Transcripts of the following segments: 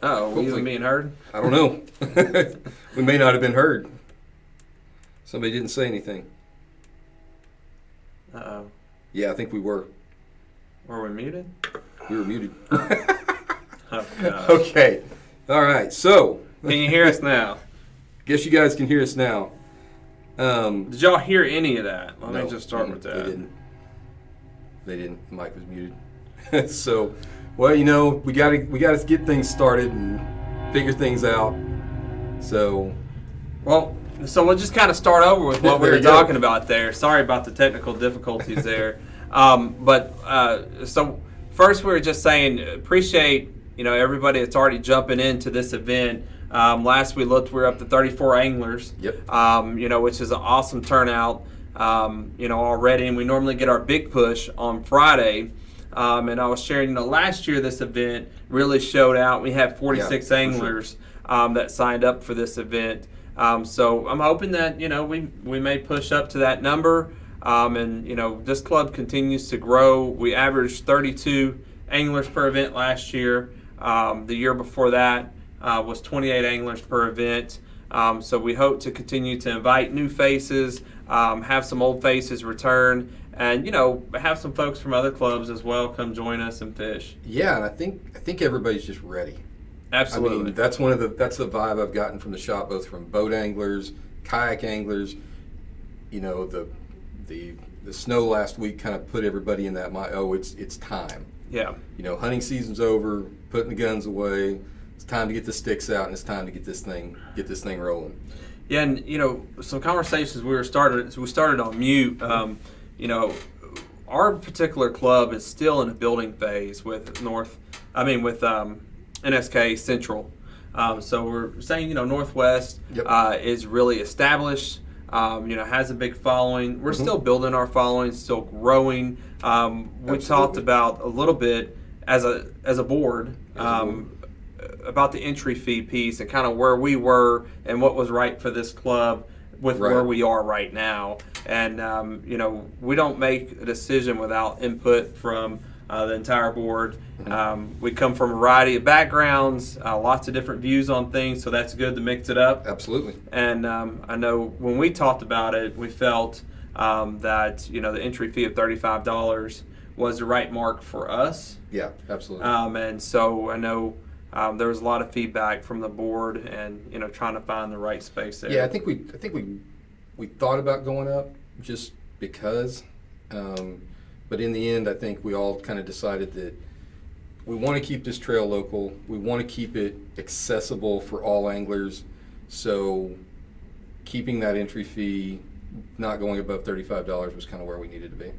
Oh, we Hopefully. even being heard? I don't know. We may not have been heard. Somebody didn't say anything. Uh-oh. Yeah, I think we were. Were we muted? We were muted. Oh, gosh. Okay. All right. So, Can you hear us now? guess you guys can hear us now. Did y'all hear any of that? Let No, me just start with that. They didn't. They didn't. The mic was muted. So, well, you know, we gotta get things started and figure things out. So, Well, so we'll just kind of start over with what we There were you go. talking about there. Sorry about the technical difficulties there. So first we were just saying appreciate, everybody that's already jumping into this event. Last we looked, we were up to 34 anglers. Yep. Which is an awesome turnout. Already, and we normally get our big push on Friday. And I was sharing, last year this event really showed out. We had 46 for anglers that signed up for this event. So I'm hoping that, we may push up to that number. This club continues to grow. We averaged 32 anglers per event last year. The year before that was 28 anglers per event. So we hope to continue to invite new faces, have some old faces return, and have some folks from other clubs as well come join us and fish. yeah, and I think everybody's just ready. Absolutely. I mean, that's the vibe I've gotten from the shop, both from boat anglers, kayak anglers. The snow last week kind of put everybody in that mind. Oh, it's time. Yeah. Hunting season's over. Putting the guns away. It's time to get the sticks out, and it's time to get this thing rolling. Yeah, and some conversations we started on mute. Our particular club is still in a building phase with NSKA Central. So we're saying Northwest Yep. is really established. Has a big following. We're still building our following, still growing. We Absolutely. talked about a little bit as a board. About the entry fee piece and kind of where we were and what was right for this club with Right. where we are right now. And, we don't make a decision without input from the entire board. We come from a variety of backgrounds, lots of different views on things, so that's good to mix it up. Absolutely. And I know when we talked about it, we felt that, the entry fee of $35 was the right mark for us. Yeah, absolutely. And so I know there was a lot of feedback from the board, and trying to find the right space there. Yeah, I think we thought about going up just because, but in the end, I think we all kind of decided that we want to keep this trail local. We want to keep it accessible for all anglers. So keeping that entry fee, not going above $35 was kind of where we needed to be.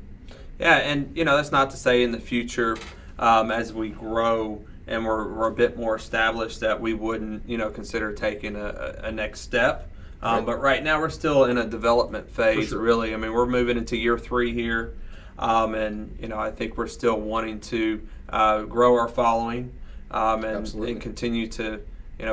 Yeah, and that's not to say in the future, as we grow and we're a bit more established, that we wouldn't consider taking a next step. Right. But right now we're still in a development phase. sure. Really. I mean, we're moving into year 3 here, and I think we're still wanting to grow our following Absolutely. and continue to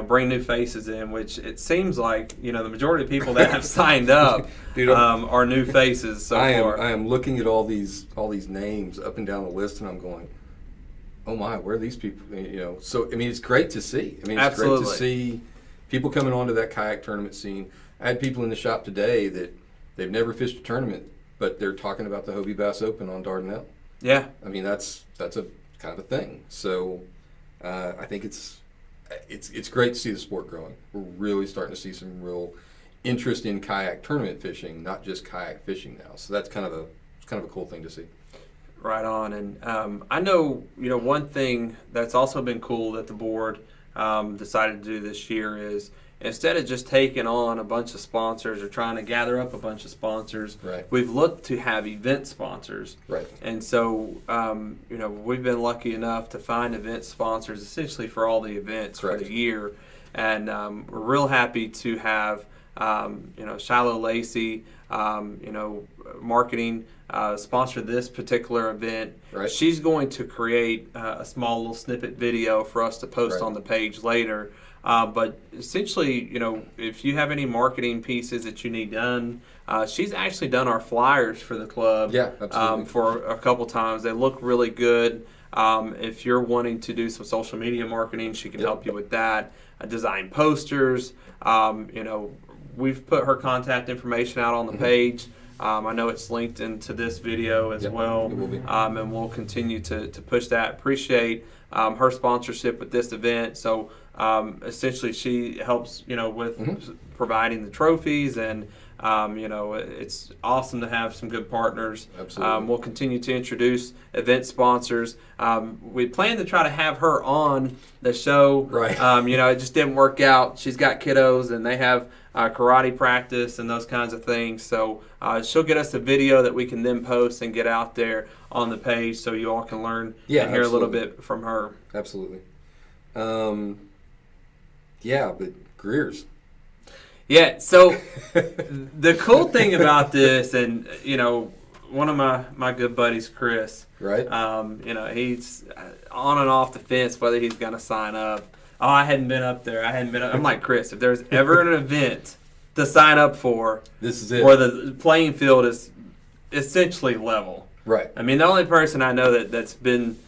bring new faces in, which it seems like the majority of people that have signed up Dude, are new faces so far. I am looking at all these names up and down the list, and I'm going, oh my, where are these people? So I mean, it's great to see. I mean, it's Absolutely. great to see people coming onto that kayak tournament scene. I had people in the shop today that they've never fished a tournament, but they're talking about the Hobie Bass Open on Dardanelle. Yeah. I mean, that's a kind of a thing. So I think it's great to see the sport growing. We're really starting to see some real interest in kayak tournament fishing, not just kayak fishing now. So that's kind of a cool thing to see. Right on. And I know, one thing that's also been cool that the board decided to do this year is instead of just taking on a bunch of sponsors or trying to gather up a bunch of sponsors, Right. we've looked to have event sponsors. Right. And so, we've been lucky enough to find event sponsors essentially for all the events Correct. for the year. And we're real happy to have, Shiloh Lacey, marketing sponsor this particular event. Right. She's going to create a small little snippet video for us to post Right. on the page later. But essentially, if you have any marketing pieces that you need done, she's actually done our flyers for the club. Yeah, absolutely. For a couple times. They look really good. If you're wanting to do some social media marketing, she can help you with that. Design posters. We've put her contact information out on the page. I know it's linked into this video as well. It will be. And we'll continue to push that. Appreciate her sponsorship with this event. So essentially she helps, with providing the trophies, and it's awesome to have some good partners. Absolutely. We'll continue to introduce event sponsors. We plan to try to have her on the show. Right. It just didn't work out. She's got kiddos and they have karate practice and those kinds of things. So she'll get us a video that we can then post and get out there on the page so you all can learn and hear a little bit from her. Absolutely. But Greer's. Yeah, so the cool thing about this, and one of my good buddies, Chris, right? He's on and off the fence whether he's going to sign up. Oh, I hadn't been up there. I'm like, Chris, if there's ever an event to sign up for, this is it. Where the playing field is essentially level. Right. I mean, the only person I know that's been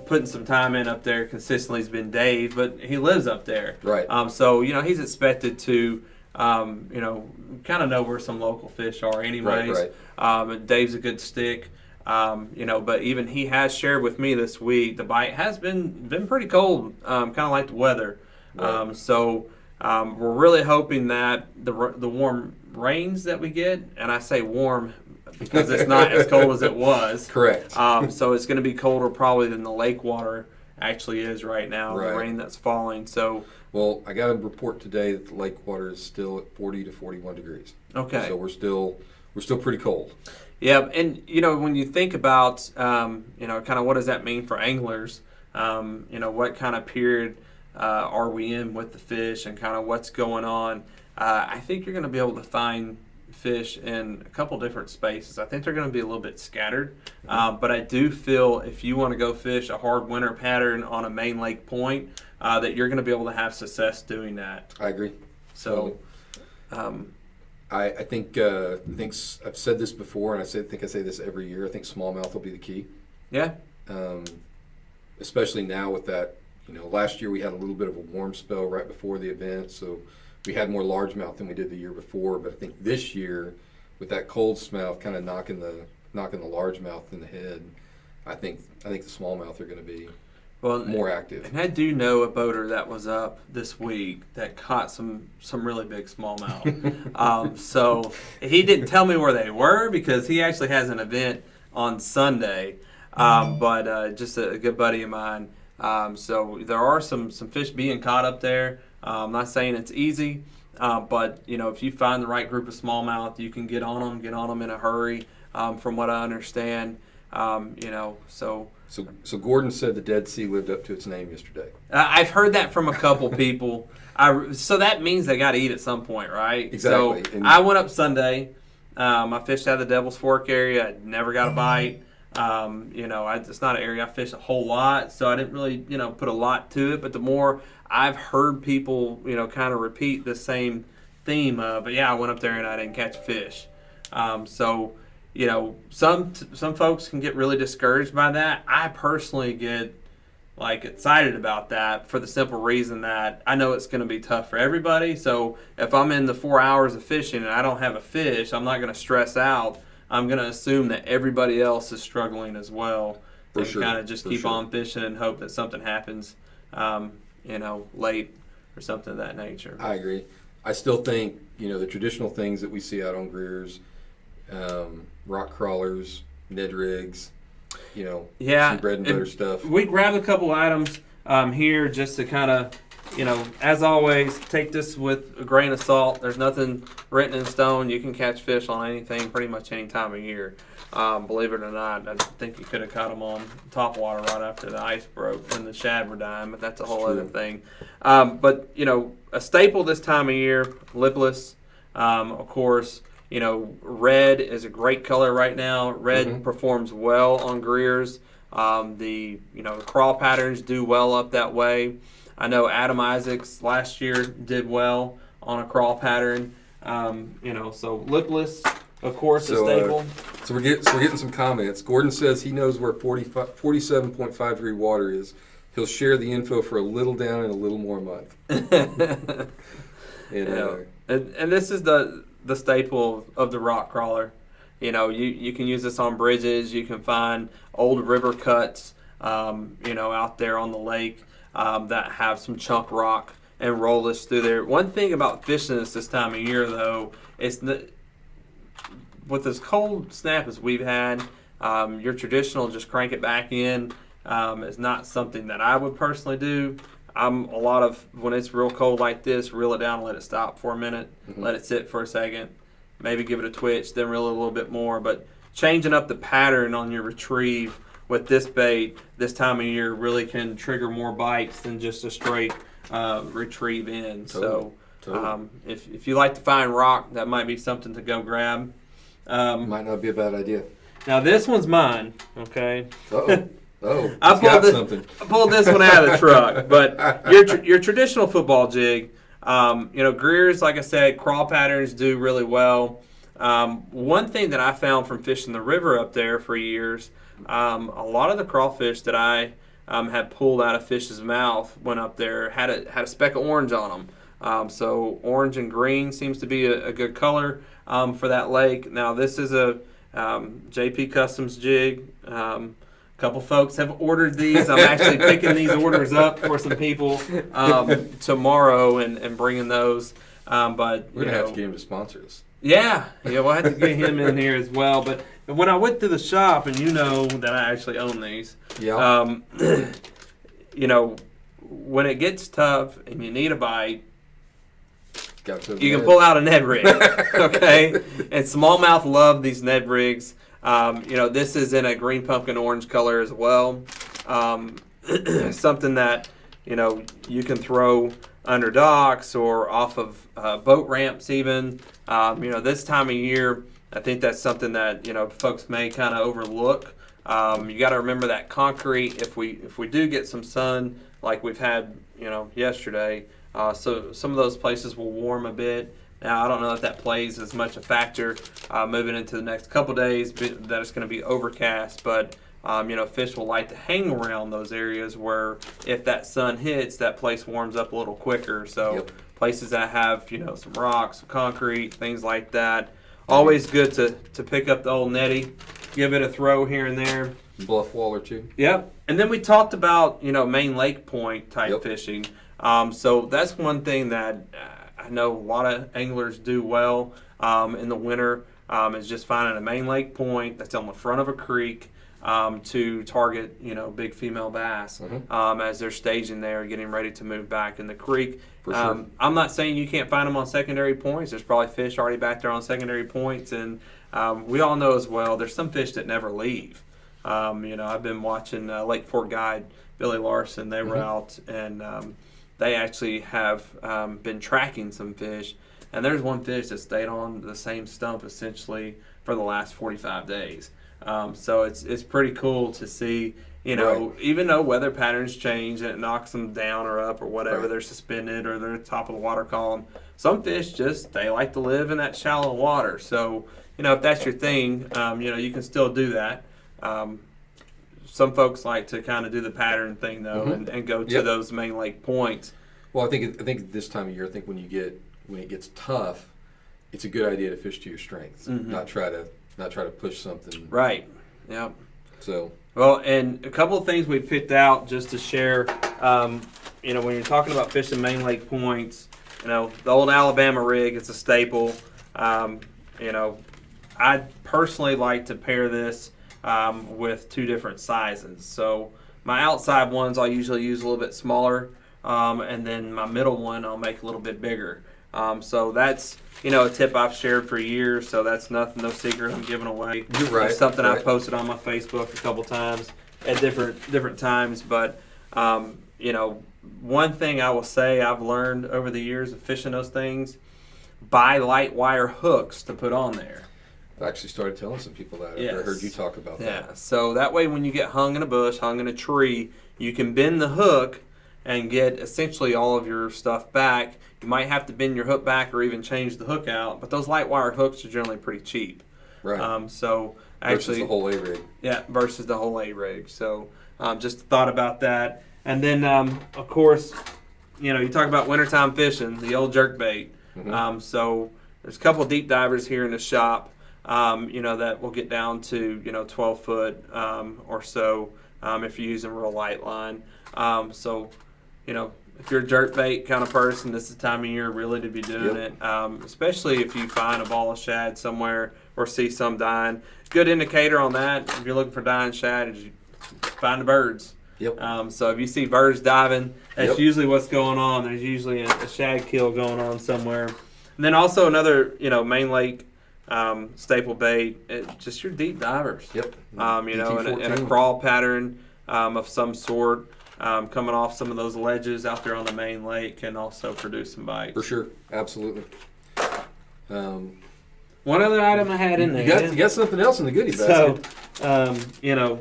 putting some time in up there consistently has been Dave, but he lives up there. Right. So he's expected to kind of know where some local fish are anyways. Right. Dave's a good stick. But even he has shared with me this week, the bite has been pretty cold, kind of like the weather. Right. We're really hoping that the warm rains that we get, and I say warm because it's not as cold as it was. Correct. So it's going to be colder probably than the lake water actually is right now, right. The rain that's falling. So, well, I got a report today that the lake water is still at 40 to 41 degrees. Okay. So we're still pretty cold. Yeah, and when you think about kind of what does that mean for anglers? What kind of period are we in with the fish, and kind of what's going on? I think you're going to be able to find fish in a couple different spaces. I think they're going to be a little bit scattered, but I do feel if you want to go fish a hard winter pattern on a main lake point, that you're going to be able to have success doing that. I agree. So. I think I've said this before, and I think I say this every year. I think smallmouth will be the key. Yeah. Especially now with that, last year we had a little bit of a warm spell right before the event, so we had more largemouth than we did the year before. But I think this year, with that cold smouth kind of knocking the largemouth in the head, I think the smallmouth are going to be more active. And I do know a boater that was up this week that caught some really big smallmouth. So he didn't tell me where they were because he actually has an event on Sunday. But just a good buddy of mine. So there are some fish being caught up there. I'm not saying it's easy, but if you find the right group of smallmouth, you can get on them in a hurry. From what I understand, So Gordon said the Dead Sea lived up to its name yesterday. I've heard that from a couple people. So that means they got to eat at some point, right? Exactly. So I went up Sunday. I fished out of the Devil's Fork area. I never got a bite. It's not an area I fish a whole lot, so I didn't really, put a lot to it. But the more I've heard people, kind of repeat the same theme. But yeah, I went up there and I didn't catch a fish. Some folks can get really discouraged by that. I personally get excited about that for the simple reason that I know it's going to be tough for everybody. So if I'm in the 4 hours of fishing and I don't have a fish, I'm not going to stress out. I'm going to assume that everybody else is struggling as well. For and sure. kind of just keep on fishing and hope that something happens, late or something of that nature. I agree. I still think, the traditional things that we see out on Greer's, rock crawlers, Ned rigs, some bread and butter stuff. We grabbed a couple items here just to kind of, as always, take this with a grain of salt. There's nothing written in stone. You can catch fish on anything pretty much any time of year. Believe it or not, I think you could have caught them on top water right after the ice broke when the shad were dying, but that's a whole other thing. But a staple this time of year, lipless, of course. Red is a great color right now. Red performs well on Greer's. The crawl patterns do well up that way. I know Adam Isaacs last year did well on a crawl pattern. So lipless Of course, a So, staple. So we're getting some comments. Gordon says he knows where 47.5 degree water is. He'll share the info for a little down and a little more a month. And this is the staple of the rock crawler. You can use this on bridges. You can find old river cuts, out there on the lake that have some chunk rock and roll this through there. One thing about fishing this time of year, though, is with as cold snap as we've had, your traditional just crank it back in is not something that I would personally do. When it's real cold like this, reel it down, let it stop for a minute, let it sit for a second, maybe give it a twitch, then reel it a little bit more. But changing up the pattern on your retrieve with this bait this time of year really can trigger more bites than just a straight retrieve in. Totally. So if you like to find rock, that might be something to go grab. Might not be a bad idea. Now this one's mine, okay? Something. I pulled this one out of the truck, but your traditional football jig, Greer's, like I said, crawl patterns do really well. One thing that I found from fishing the river up there for years, a lot of the crawfish that I had pulled out of fish's mouth went up there had a speck of orange on them. So orange and green seems to be a good color for that lake. Now this is a JP Customs jig. A couple folks have ordered these. I'm actually picking these orders up for some people tomorrow and bringing those. But we're gonna have to get him to sponsor us. Yeah, we'll have to get him in here as well. But when I went to the shop, and you know that I actually own these. Yeah. When it gets tough and you need a bite, You can pull out a Ned rig, okay? And smallmouth love these Ned rigs. This is in a green pumpkin orange color as well. Something that, you can throw under docks or off of boat ramps even. This time of year, I think that's something that, folks may kind of overlook. You got to remember that concrete, if we do get some sun like we've had, yesterday, so some of those places will warm a bit. Now, I don't know if that plays as much a factor moving into the next couple days, that it's going to be overcast. But, fish will like to hang around those areas where if that sun hits, that place warms up a little quicker. So places that have, some rocks, some concrete, things like that. Always good to pick up the old netty, give it a throw here and there. Bluff wall or two. Yep. And then we talked about, main lake point type fishing. So that's one thing that I know a lot of anglers do well in the winter is just finding a main lake point that's on the front of a creek to target, big female bass as they're staging there, getting ready to move back in the creek. For sure. I'm not saying you can't find them on secondary points. There's probably fish already back there on secondary points. And we all know as well, there's some fish that never leave. I've been watching Lake Fort Guide, Billy Larson. They were out and they actually have been tracking some fish, and there's one fish that stayed on the same stump essentially for the last 45 days. So it's pretty cool to see, even though weather patterns change and it knocks them down or up or whatever, they're suspended or they're at the top of the water column. Some fish they like to live in that shallow water. So, if that's your thing, you can still do that. Some folks like to kind of do the pattern thing though, and go to those main lake points. Well, I think this time of year, when it gets tough, it's a good idea to fish to your strengths, not try to push something. Right. Yep. So. Well, and a couple of things we picked out just to share. When you're talking about fishing main lake points, the old Alabama rig, it's a staple. I personally like to pair this with two different sizes. So my outside ones I'll usually use a little bit smaller, and then my middle one I'll make a little bit bigger. So that's a tip I've shared for years. So that's no secret I'm giving away. You're right. It's something I've posted on my Facebook a couple times at different times. But one thing I will say I've learned over the years of fishing those things: buy light wire hooks to put on there. I actually started telling some people that after I heard you talk about that. Yeah, so that way when you get hung in a bush, hung in a tree, you can bend the hook and get essentially all of your stuff back. You might have to bend your hook back or even change the hook out, but those light wire hooks are generally pretty cheap. Right. So Versus actually, the whole A rig. yeah, versus the whole A rig. So just thought about that. And then, of course, you talk about wintertime fishing, the old jerk bait. Mm-hmm. So there's a couple of deep divers here in the shop, that will get down to, 12 foot or so if you're using real light line. So, if you're a jerk bait kind of person, this is the time of year really to be doing Yep. it, especially if you find a ball of shad somewhere or see some dying. Good indicator on that, if you're looking for dying shad, is you find the birds. Yep. So if you see birds diving, that's Yep. usually what's going on. There's usually a shad kill going on somewhere. And then also another, main lake staple bait, just your deep divers. Yep. In a DT14. crawl pattern of some sort, coming off some of those ledges out there on the main lake can also produce some bites. For sure. Absolutely. One other item I had in there. You got something else in the goodie basket. So,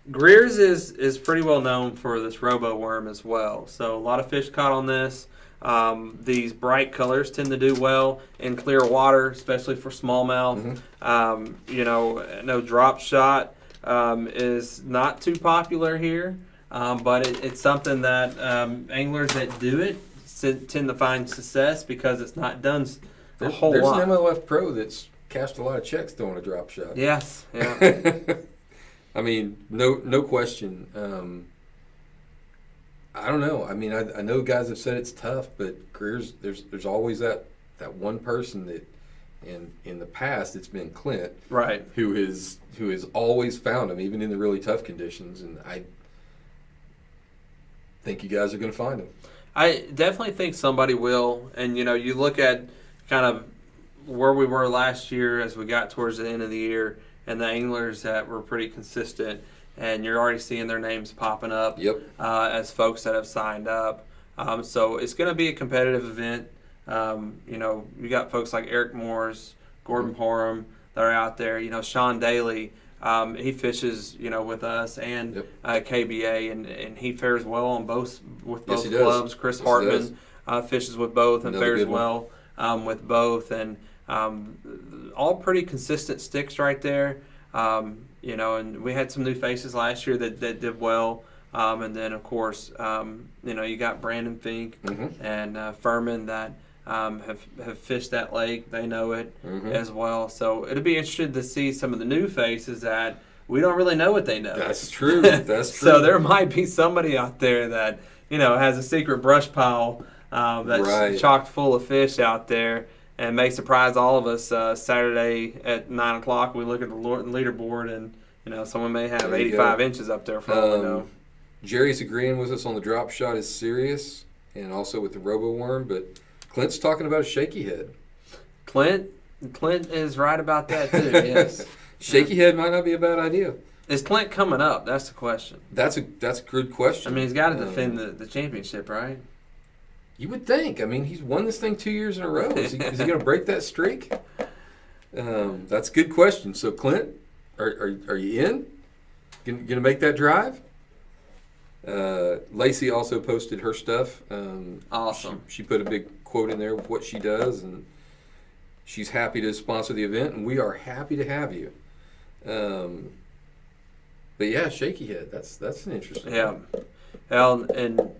Greer's is pretty well known for this robo worm as well. So a lot of fish caught on this. These bright colors tend to do well in clear water, especially for smallmouth. Mm-hmm. No drop shot is not too popular here, but it's something that anglers that do it tend to find success because it's not done a whole There's lot. an MLF pro that's cashed a lot of checks throwing a drop shot. Yes, yeah. I mean, no question. I don't know. I mean, I know guys have said it's tough, but Greer's there's always that one person that, in the past it's been Clint, Right. who has always found them, even in the really tough conditions, and I think you guys are going to find them. I definitely think somebody will. And, you look at kind of where we were last year as we got towards the end of the year and the anglers that were pretty consistent, and you're already seeing their names popping up as folks that have signed up. So it's going to be a competitive event. You got folks like Eric Moores, Gordon Parham that are out there. Sean Daly, he fishes, with us and KBA, and he fares well on both clubs. Chris Hartman fishes with both and fares well with both, and all pretty consistent sticks right there. And we had some new faces last year that did well. And then, of course, you got Brandon Fink and Furman that have fished that lake. They know it as well. So it'll be interesting to see some of the new faces that we don't really know what they know. That's true. That's true. So there might be somebody out there that, has a secret brush pile that's chocked full of fish out there, and may surprise all of us Saturday at 9 o'clock. We look at the leaderboard, and someone may have 85 inches up there for all we know. Jerry's agreeing with us on the drop shot is serious, and also with the robo worm. But Clint's talking about a shaky head. Clint is right about that too. Yes, shaky head might not be a bad idea. Is Clint coming up? That's the question. That's a good question. I mean, he's got to defend the championship, right? You would think. I mean, he's won this thing 2 years in a row. Is he going to break that streak? That's a good question. So, Clint, are you in? Going to make that drive? Lacey also posted her stuff. Awesome. She put a big quote in there with what she does, and she's happy to sponsor the event, and we are happy to have you. But yeah, shaky head. That's an interesting one. Well, and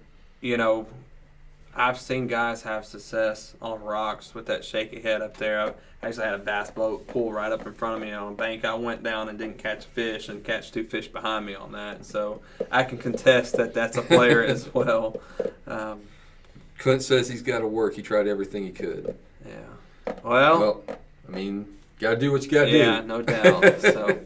I've seen guys have success on rocks with that shaky head up there. I actually had a bass boat pull right up in front of me on a bank. I went down and didn't catch a fish, and catch 2 fish behind me on that. So I can contest that that's a player as well. Clint says he's got to work. He tried everything he could. Yeah. Well, I mean, got to do what you got to do. Yeah, no doubt. So,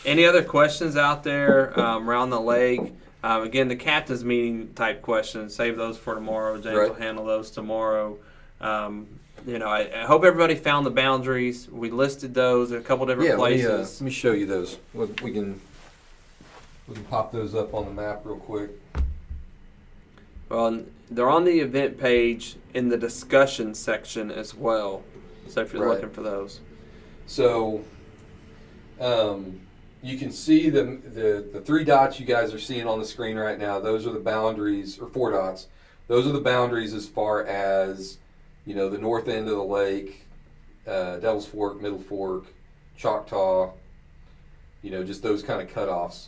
any other questions out there around the lake? Again, the captain's meeting type questions, save those for tomorrow. James will handle those tomorrow. I hope everybody found the boundaries. We listed those in a couple different places. Let me show you those. We can pop those up on the map real quick. Well, they're on the event page in the discussion section as well. So if you're looking for those. So, you can see the 3 dots you guys are seeing on the screen right now. Those are the boundaries, or 4 dots. Those are the boundaries as far as, the north end of the lake, Devil's Fork, Middle Fork, Choctaw, just those kind of cutoffs.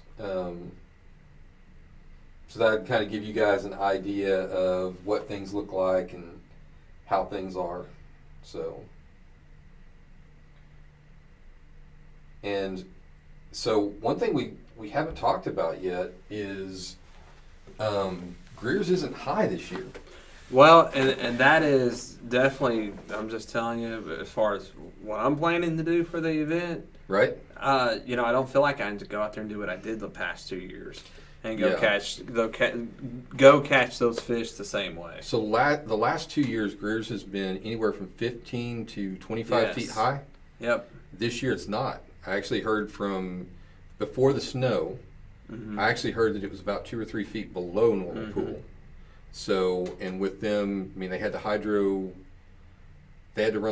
So that would kind of give you guys an idea of what things look like and how things are. So, and so one thing we haven't talked about yet is Greer's isn't high this year. Well, and that is definitely, I'm just telling you, as far as what I'm planning to do for the event, right? I don't feel like I need to go out there and do what I did the past 2 years and go catch those fish the same way. So the last 2 years, Greer's has been anywhere from 15 to 25 feet high. Yep. This year it's not. I actually heard from before the snow. Mm-hmm. I actually heard that it was about 2 or 3 feet below normal pool. So, and with them, I mean, they had to run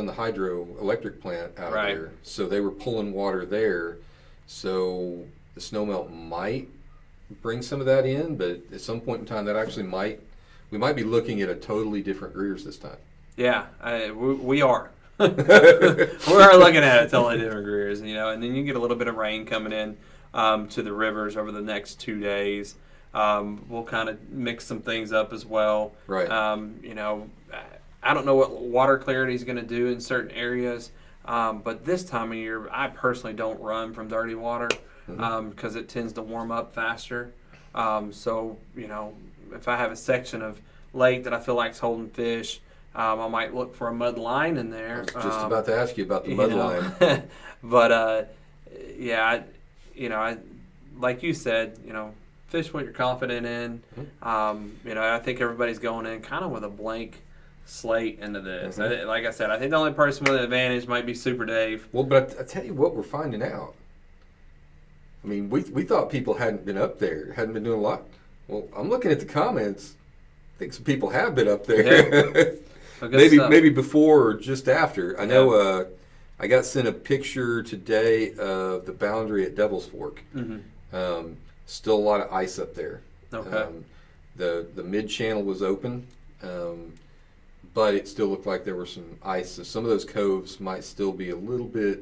the hydroelectric plant out there. So they were pulling water there. So the snowmelt might bring some of that in, but at some point in time, that actually we might be looking at a totally different Greer's this time. Yeah, we are. We are looking at a totally different Greer's, and then you get a little bit of rain coming in to the rivers over the next 2 days. We'll kind of mix some things up as well. Right. I don't know what water clarity is going to do in certain areas, but this time of year, I personally don't run from dirty water because it tends to warm up faster. So, if I have a section of lake that I feel like is holding fish, I might look for a mud line in there. I was just about to ask you about the mud line. But, I like you said, fish what you're confident in. I think everybody's going in kind of with a blank slate into this. Like I said, I think the only person with an advantage might be Super Dave. Well, but I tell you what we're finding out. I mean, we thought people hadn't been up there, hadn't been doing a lot. Well, I'm looking at the comments. I think some people have been up there. Yeah. maybe before or just after. I know I got sent a picture today of the boundary at Devil's Fork. Still a lot of ice up there. Okay. The mid channel was open, but it still looked like there was some ice. So some of those coves might still be a little bit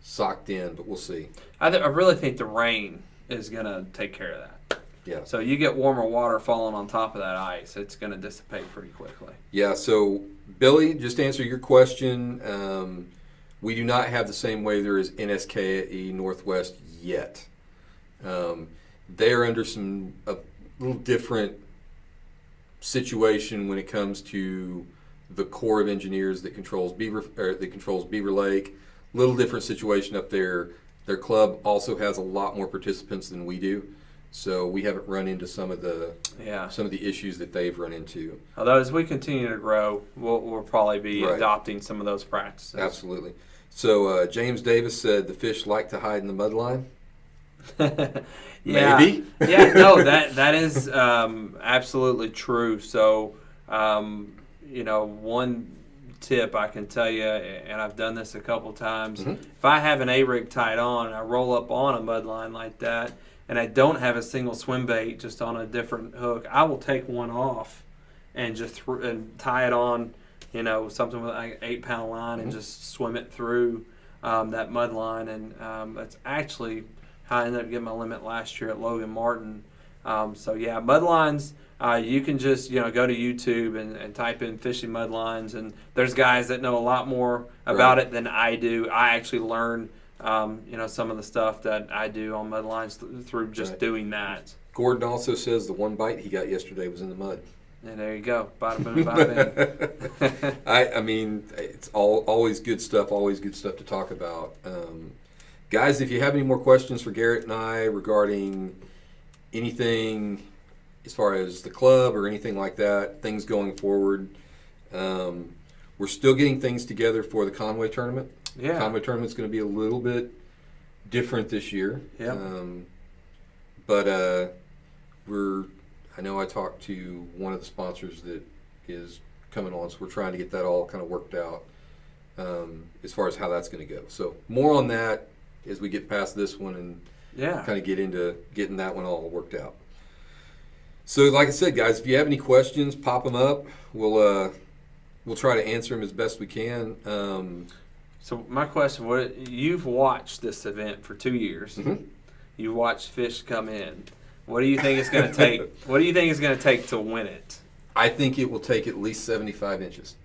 socked in, but we'll see. I really think the rain is going to take care of that. Yeah. So you get warmer water falling on top of that ice, it's going to dissipate pretty quickly. Yeah. So Billy, just to answer your question, we do not have the same weather as NSKA Northwest yet. They're under a little different situation when it comes to the Corps of Engineers that controls Beaver Lake. Little different situation up there. Their club also has a lot more participants than we do, so we haven't run into some of the issues that they've run into. Although as we continue to grow, we'll probably be adopting some of those practices. Absolutely. So James Davis said the fish like to hide in the mud line. Maybe. Yeah, no, that is absolutely true. So, one tip I can tell you, and I've done this a couple times, if I have an A-rig tied on and I roll up on a mud line like that, and I don't have a single swim bait just on a different hook, I will take one off and just tie it on, something with like an 8-pound line and just swim it through that mud line. And that's actually how I ended up getting my limit last year at Logan Martin. Mud lines, you can just go to YouTube and type in fishing mud lines, and there's guys that know a lot more about it than I do. I actually learn some of the stuff that I do on mud lines through just doing that. Gordon also says the one bite he got yesterday was in the mud. And there you go. Bada boom, bada bing. I mean, it's always good stuff to talk about. Guys, if you have any more questions for Garrett and I regarding anything as far as the club or anything like that, things going forward, we're still getting things together for the Conway tournament. Yeah. The Conway tournament's going to be a little bit different this year. Yeah. I know I talked to one of the sponsors that is coming on, so we're trying to get that all kind of worked out as far as how that's going to go. So more on that as we get past this one and kind of get into getting that one all worked out. So like I said, guys, if you have any questions, pop them up. We'll try to answer them as best we can. So my question: you've watched this event for 2 years? Mm-hmm. You've watched fish come in. What do you think it's going to take? What do you think it's going to take to win it? I think it will take at least 75 inches.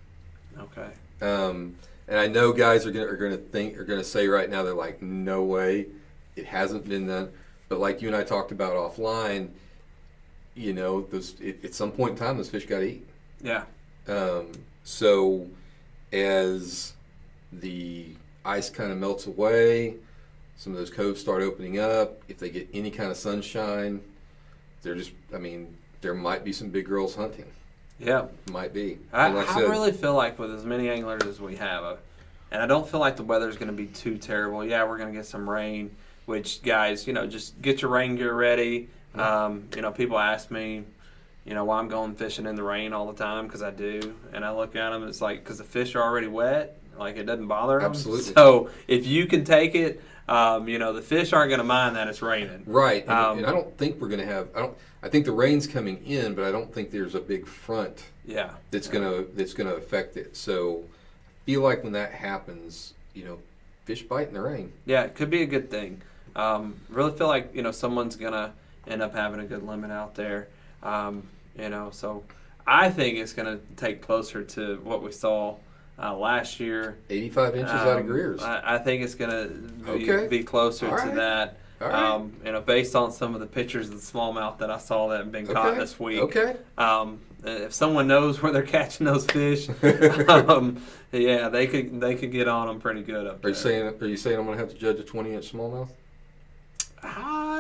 Okay. And I know guys are gonna say right now, they're like, no way, it hasn't been done. But like you and I talked about offline, you know, at some point in time, those fish got to eat. Yeah. So as the ice kind of melts away, some of those coves start opening up. If they get any kind of sunshine, there might be some big girls hunting. Yeah. Might be. I really feel like with as many anglers as we have, and I don't feel like the weather's going to be too terrible. Yeah, we're going to get some rain, which, guys, you know, just get your rain gear ready. You know, people ask me, you know, why I'm going fishing in the rain all the time, because I do. And I look at them, it's like, because the fish are already wet, like it doesn't bother them. Absolutely. So if you can take it, you know, the fish aren't going to mind that it's raining. Right. And I don't think we're going to have, I think the rain's coming in, but I don't think there's a big front that's gonna affect it. So I feel like when that happens, you know, fish bite in the rain. Yeah, it could be a good thing. Really feel like, you know, someone's gonna end up having a good limit out there. You know, so I think it's gonna take closer to what we saw last year. 85 inches out of Greer's. I think it's gonna be closer to that. Right. You know, based on some of the pictures of the smallmouth that I saw that have been caught this week. Okay. If someone knows where they're catching those fish, yeah, they could get on them pretty good up there. Are you saying I'm going to have to judge a 20-inch smallmouth?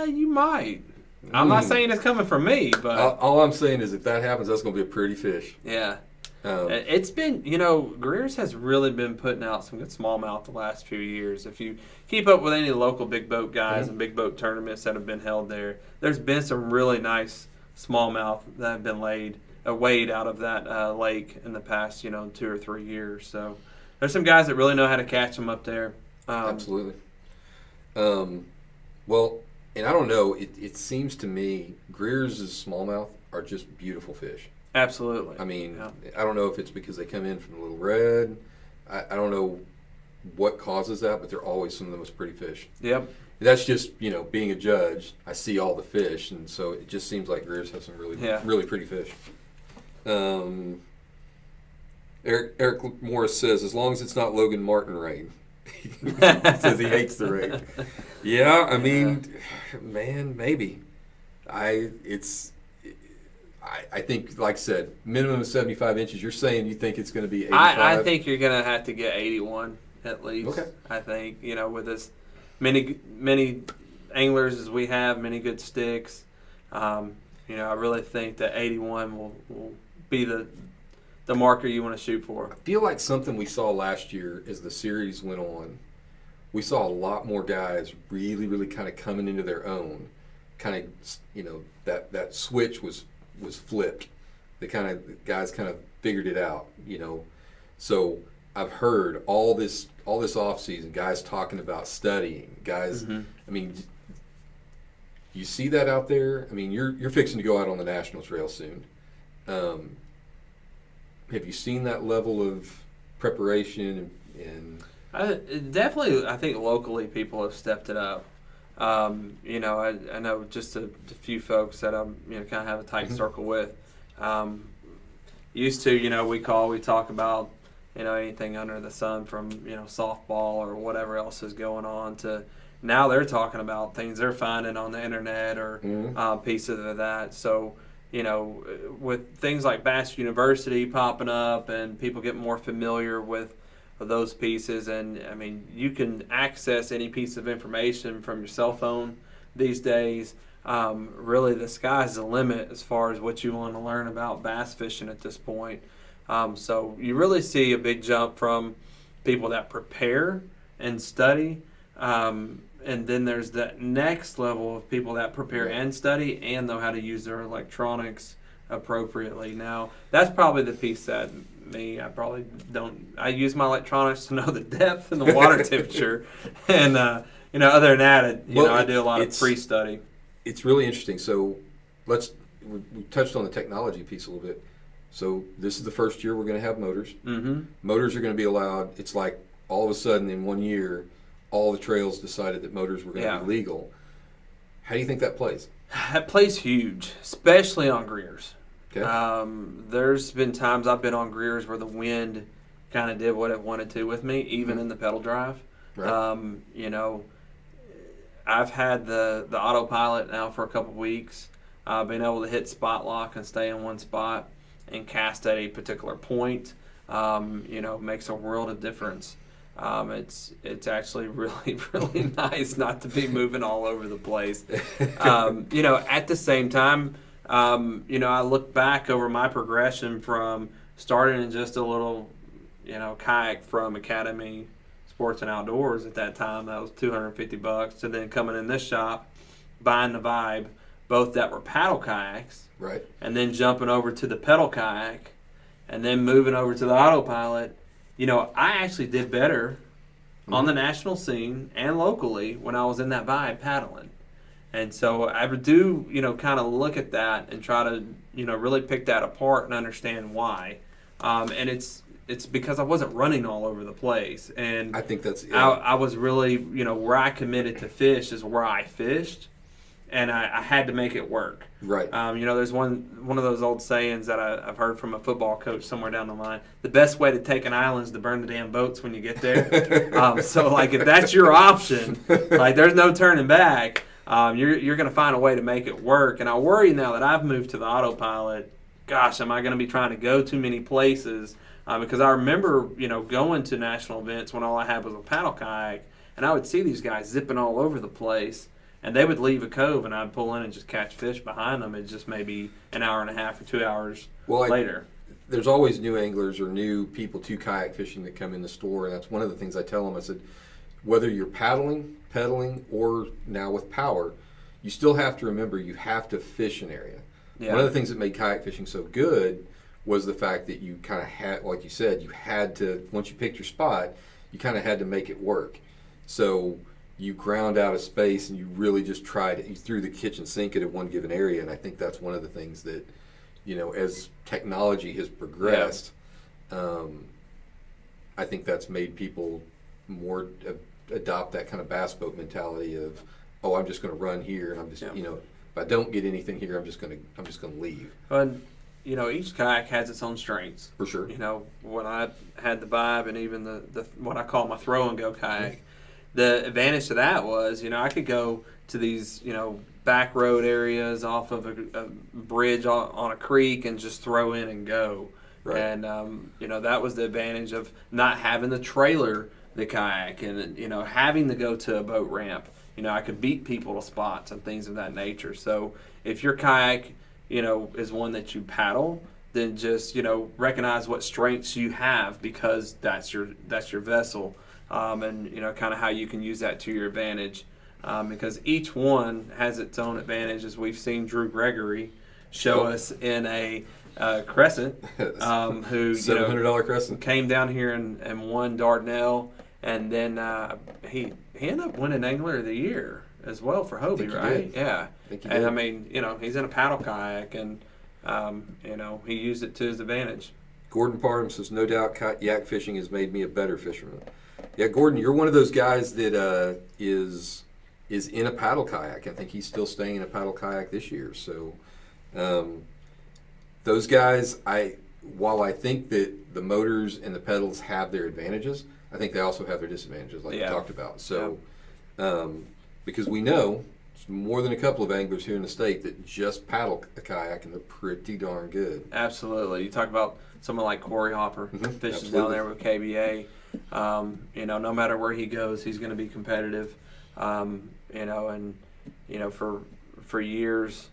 You might. I'm not saying it's coming from me, but all I'm saying is if that happens, that's going to be a pretty fish. Yeah. It's been, you know, Greer's has really been putting out some good smallmouth the last few years. If you keep up with any local big boat guys and big boat tournaments that have been held there, there's been some really nice smallmouth that have been weighed out of that lake in the past, you know, 2 or 3 years. So there's some guys that really know how to catch them up there. Absolutely. Well, and I don't know, it seems to me Greer's smallmouth are just beautiful fish. Absolutely. I mean, I don't know if it's because they come in from the Little Red. I don't know what causes that, but they're always some of the most pretty fish. Yep. That's just, you know, being a judge, I see all the fish, and so it just seems like Greer's have some really pretty fish. Eric Morris says, as long as it's not Logan Martin rain. He says he hates the rain. Yeah, I mean, man, maybe. I think, like I said, minimum of 75 inches. You're saying you think it's going to be 85? I think you're going to have to get 81 at least. Okay. I think, you know, with as many anglers as we have, many good sticks, you know, I really think that 81 will be the marker you want to shoot for. I feel like something we saw last year as the series went on, we saw a lot more guys really, really kind of coming into their own. Kind of, you know, that switch was flipped. Guys kind of figured it out, you know. So I've heard all this off season, guys talking about studying, guys. I mean, you see that out there. I mean, you're fixing to go out on the national trail soon. Have you seen that level of preparation and? Definitely, I think locally people have stepped it up. You know, I know just a few folks that I'm, you know, kind of have a tight circle with. Used to, you know, we talk about, you know, anything under the sun from, you know, softball or whatever else is going on to now they're talking about things they're finding on the internet or pieces of that. So, you know, with things like Bass University popping up and people getting more familiar with those pieces, and I mean, you can access any piece of information from your cell phone these days. Really, the sky's the limit as far as what you want to learn about bass fishing at this point. So you really see a big jump from people that prepare and study, and then there's that next level of people that prepare and study and know how to use their electronics appropriately. Now, that's probably the piece that I probably don't. I use my electronics to know the depth and the water temperature, and you know, other than that, you know, I do a lot of pre-study. It's really interesting. So we touched on the technology piece a little bit. So this is the first year we're going to have motors. Motors are going to be allowed. It's like all of a sudden in 1 year, all the trails decided that motors were going to Yeah. be legal. How do you think that plays? That plays huge, especially on Greers. Okay. There's been times I've been on Greers where the wind kind of did what it wanted to with me, even in the pedal drive. Right. You know, I've had the autopilot now for a couple weeks. Being able to hit spot lock and stay in one spot and cast at a particular point, you know, makes a world of difference. It's actually really, really nice not to be moving all over the place. You know, at the same time, you know, I look back over my progression from starting in just a little, you know, kayak from Academy Sports and Outdoors at that time. That was $250, to then coming in this shop, buying the Vibe, both that were paddle kayaks, Right. and then jumping over to the pedal kayak, and then moving over to the autopilot. You know, I actually did better on the national scene and locally when I was in that Vibe paddling. And so I would do, you know, kind of look at that and try to, you know, really pick that apart and understand why. And it's because I wasn't running all over the place. And I think that's I was really, you know, where I committed to fish is where I fished. And I had to make it work. right. You know, there's one of those old sayings that I've heard from a football coach somewhere down the line. The best way to take an island is to burn the damn boats when you get there. So, like, if that's your option, like, there's no turning back. You're going to find a way to make it work. And I worry now that I've moved to the autopilot. Gosh, am I going to be trying to go too many places? Because I remember, you know, going to national events when all I had was a paddle kayak, and I would see these guys zipping all over the place. And they would leave a cove, and I'd pull in and just catch fish behind them. It's just maybe an hour and a half or 2 hours later. There's always new anglers or new people to kayak fishing that come in the store, and that's one of the things I tell them. I said, whether you're paddling, pedaling, or now with power, you still have to remember you have to fish an area. Yeah. One of the things that made kayak fishing so good was the fact that you kind of had, like you said, you had to, once you picked your spot, you kind of had to make it work. So you ground out a space and you really just you threw the kitchen sink at one given area. And I think that's one of the things that, you know, as technology has progressed, I think that's made people more adopt that kind of bass boat mentality of, oh, I'm just going to run here, and I'm just, you know, if I don't get anything here, I'm just going to leave. And, you know, each kayak has its own strengths. For sure. You know, when I had the Vibe and even the what I call my throw and go kayak, the advantage to that was, you know, I could go to these, you know, back road areas off of a bridge on a creek and just throw in and go. Right. And, you know, that was the advantage of not having the trailer the kayak and, you know, having to go to a boat ramp. You know, I could beat people to spots and things of that nature. So if your kayak, you know, is one that you paddle, then just, you know, recognize what strengths you have, because that's your vessel. And, you know, kind of how you can use that to your advantage. Because each one has its own advantage, as we've seen Drew Gregory show us in a Crescent, who, you know, $700 Crescent, came down here and won Dardanelle, and then he ended up winning Angler of the Year as well for Hobie, right? Did. Yeah. Think he And did. I mean, you know, he's in a paddle kayak, and you know, he used it to his advantage. Gordon Parham says, no doubt yak fishing has made me a better fisherman. Yeah, Gordon, you're one of those guys that is in a paddle kayak. I think he's still staying in a paddle kayak this year. So those guys, while I think that the motors and the pedals have their advantages, I think they also have their disadvantages, like we talked about. So because we know there's more than a couple of anglers here in the state that just paddle a kayak, and they're pretty darn good. Absolutely. You talk about someone like Corey Hopper, fishes down there with KBA. You know, no matter where he goes, he's going to be competitive. You know, and you know, for years,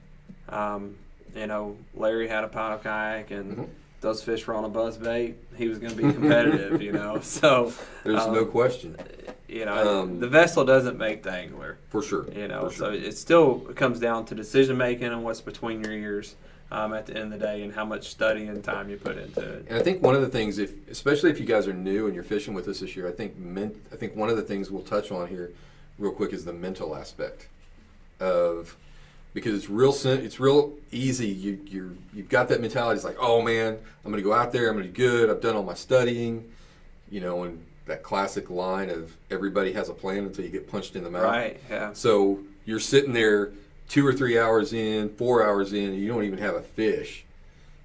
you know, Larry had a paddle kayak, and those fish were on a buzz bait. He was going to be competitive. You know, so there's no question. You know, the vessel doesn't make the angler. For sure. You know, for sure. so it still comes down to decision making and what's between your ears at the end of the day, and how much study and time you put into it. And I think one of the things, especially if you guys are new and you're fishing with us this year, I think one of the things we'll touch on here real quick is the mental aspect of, because it's real easy. You've got that mentality. It's like, oh man, I'm going to go out there. I'm going to do good. I've done all my studying, you know, and that classic line of everybody has a plan until you get punched in the mouth. Right, yeah. So you're sitting there 2 or 3 hours in, 4 hours in, and you don't even have a fish.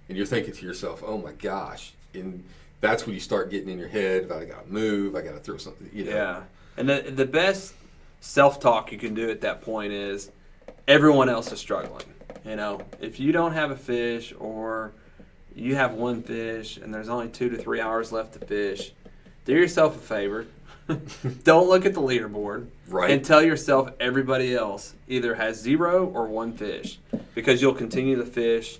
And you're thinking to yourself, oh my gosh. And that's when you start getting in your head about, I got to move, I got to throw something, you know. Yeah. And the best self-talk you can do at that point is everyone else is struggling. You know, if you don't have a fish or you have one fish and there's only 2 to 3 hours left to fish, do yourself a favor. Don't look at the leaderboard. Right. And tell yourself everybody else either has 0 or 1 fish, because you'll continue to fish.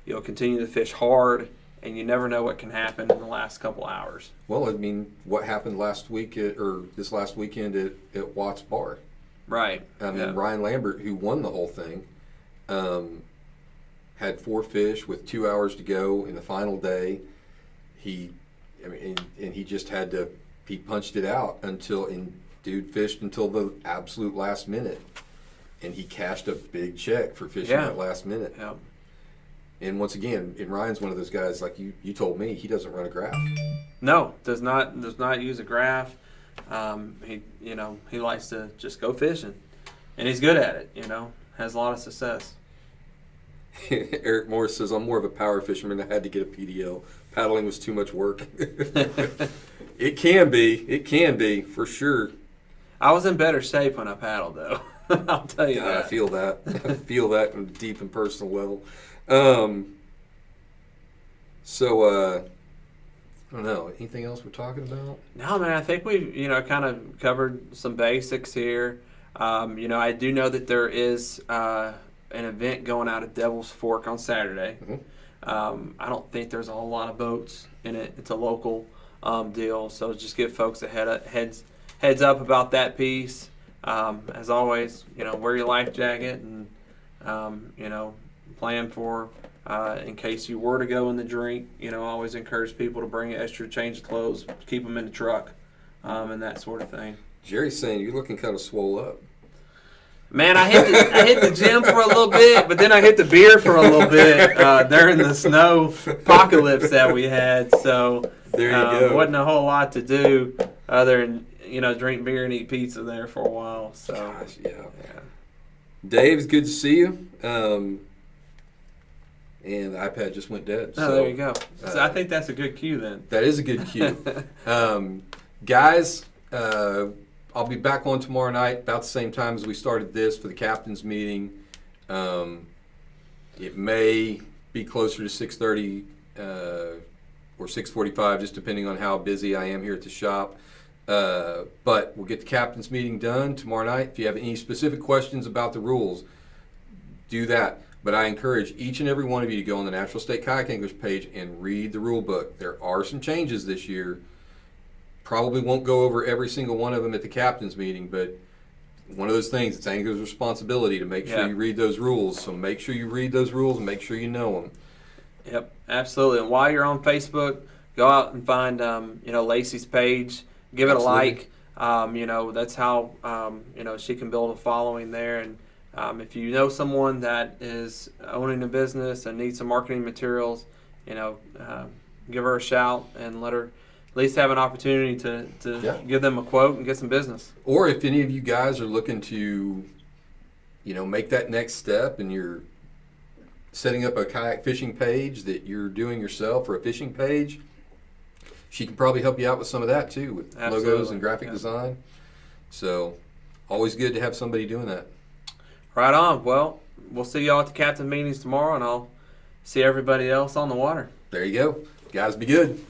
You'll continue to fish hard, and you never know what can happen in the last couple hours. Well, I mean, what happened last week this last weekend at Watts Bar? Right. I mean, Yeah. Ryan Lambert, who won the whole thing, had 4 fish with 2 hours to go in the final day. He just had to. He punched it out dude fished until the absolute last minute, and he cashed a big check for fishing that last minute. Yeah. And once again, and Ryan's one of those guys, like you told me, he doesn't run a graph. No, does not use a graph. He likes to just go fishing, and he's good at it. You know, has a lot of success. Eric Morris says, I'm more of a power fisherman. I had to get a PDL. Paddling was too much work. It can be, for sure. I was in better shape when I paddled, though. I'll tell you that. I feel that. I feel that on a deep and personal level. I don't know. Anything else we're talking about? No, man. I think we've kind of covered some basics here. I do know that there is an event going out at Devil's Fork on Saturday. Mm-hmm. I don't think there's a whole lot of boats in it. It's a local deal, so just give folks a heads up about that piece. As always, wear your life jacket and plan for in case you were to go in the drink. Always encourage people to bring an extra change of clothes, keep them in the truck, and that sort of thing. Jerry's saying you're looking kind of swole up. Man, I hit the gym for a little bit, but then I hit the beer for a little bit during the snow apocalypse that we had. So there you go. Wasn't a whole lot to do other than drink beer and eat pizza there for a while. So gosh, yeah. Dave, it's good to see you. And the iPad just went dead. Oh, there you go. So I think that's a good cue then. That is a good cue. Guys, I'll be back on tomorrow night about the same time as we started this for the captain's meeting. It may be closer to 6:30 or 6:45, just depending on how busy I am here at the shop. But we'll get the captain's meeting done tomorrow night. If you have any specific questions about the rules, do that. But I encourage each and every one of you to go on the Natural State Kayak English page and read the rule book. There are some changes this year. Probably won't go over every single one of them at the captain's meeting, but one of those things, it's Angler's responsibility to make sure you read those rules. So make sure you read those rules and make sure you know them. Yep, absolutely. And while you're on Facebook, go out and find Lacey's page, give it a like. That's how she can build a following there. And if you know someone that is owning a business and needs some marketing materials, give her a shout and let her at least have an opportunity to give them a quote and get some business. Or if any of you guys are looking to, make that next step and you're setting up a kayak fishing page that you're doing yourself or a fishing page, she can probably help you out with some of that too, with logos and graphic design. So always good to have somebody doing that. Right on. Well, we'll see y'all at the captain meetings tomorrow, and I'll see everybody else on the water. There you go. Guys, be good.